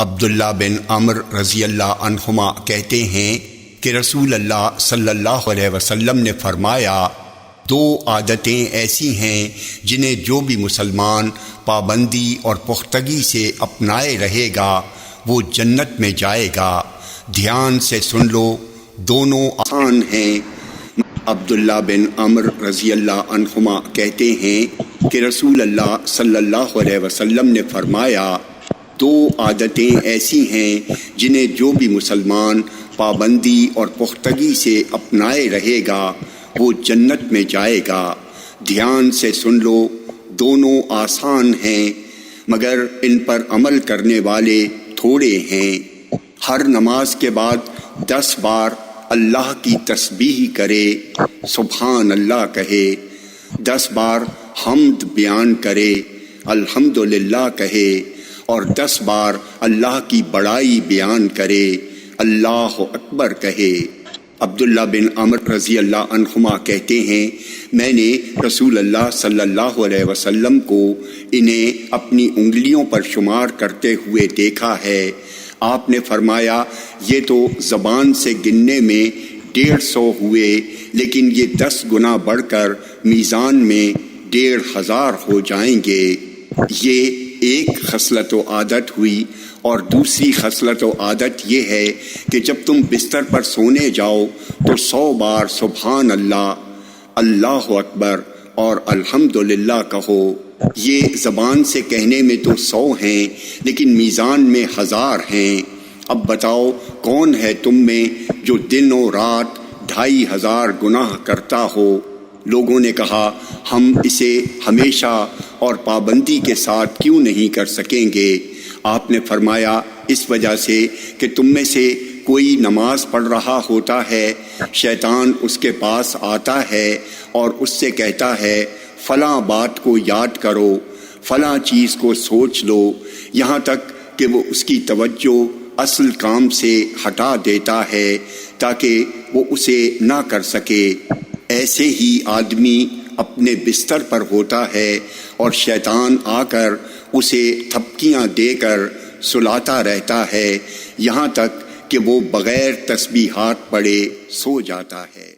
عبداللہ بن عمرو رضی اللہ عنہما کہتے ہیں کہ رسول اللہ صلی اللہ علیہ وسلم نے فرمایا، دو عادتیں ایسی ہیں جنہیں جو بھی مسلمان پابندی اور پختگی سے اپنائے رہے گا وہ جنت میں جائے گا۔ دھیان سے سن لو، دونوں آسان ہیں۔ عبداللہ بن عمرو رضی اللہ عنہما کہتے ہیں کہ رسول اللہ صلی اللہ علیہ وسلم نے فرمایا، دو عادتیں ایسی ہیں جنہیں جو بھی مسلمان پابندی اور پختگی سے اپنائے رہے گا وہ جنت میں جائے گا۔ دھیان سے سن لو، دونوں آسان ہیں مگر ان پر عمل کرنے والے تھوڑے ہیں۔ ہر نماز کے بعد 10 بار اللہ کی تسبیح کرے، سبحان اللہ کہے، 10 بار حمد بیان کرے، الحمدللہ کہے، اور 10 بار اللہ کی بڑائی بیان کرے، اللہ اکبر کہے۔ عبداللہ بن عمرو رضی اللہ عنہما کہتے ہیں، میں نے رسول اللہ صلی اللہ علیہ وسلم کو انہیں اپنی انگلیوں پر شمار کرتے ہوئے دیکھا ہے۔ آپ نے فرمایا، یہ تو زبان سے گننے میں 150 ہوئے، لیکن یہ 10 گنا بڑھ کر میزان میں 1500 ہو جائیں گے۔ یہ ایک خصلت و عادت ہوئی، اور دوسری خصلت و عادت یہ ہے کہ جب تم بستر پر سونے جاؤ تو 100 بار سبحان اللہ، اللہ اکبر اور الحمدللہ کہو۔ یہ زبان سے کہنے میں تو 100 ہیں لیکن میزان میں 1000 ہیں۔ اب بتاؤ کون ہے تم میں جو دن و رات 2500 گناہ کرتا ہو؟ لوگوں نے کہا، ہم اسے ہمیشہ اور پابندی کے ساتھ کیوں نہیں کر سکیں گے؟ آپ نے فرمایا، اس وجہ سے کہ تم میں سے کوئی نماز پڑھ رہا ہوتا ہے، شیطان اس کے پاس آتا ہے اور اس سے کہتا ہے، فلاں بات کو یاد کرو، فلاں چیز کو سوچ لو، یہاں تک کہ وہ اس کی توجہ اصل کام سے ہٹا دیتا ہے تاکہ وہ اسے نہ کر سکے۔ ایسے ہی آدمی اپنے بستر پر ہوتا ہے اور شیطان آ کر اسے تھپکیاں دے کر سلاتا رہتا ہے، یہاں تک کہ وہ بغیر تسبیحات پڑھے سو جاتا ہے۔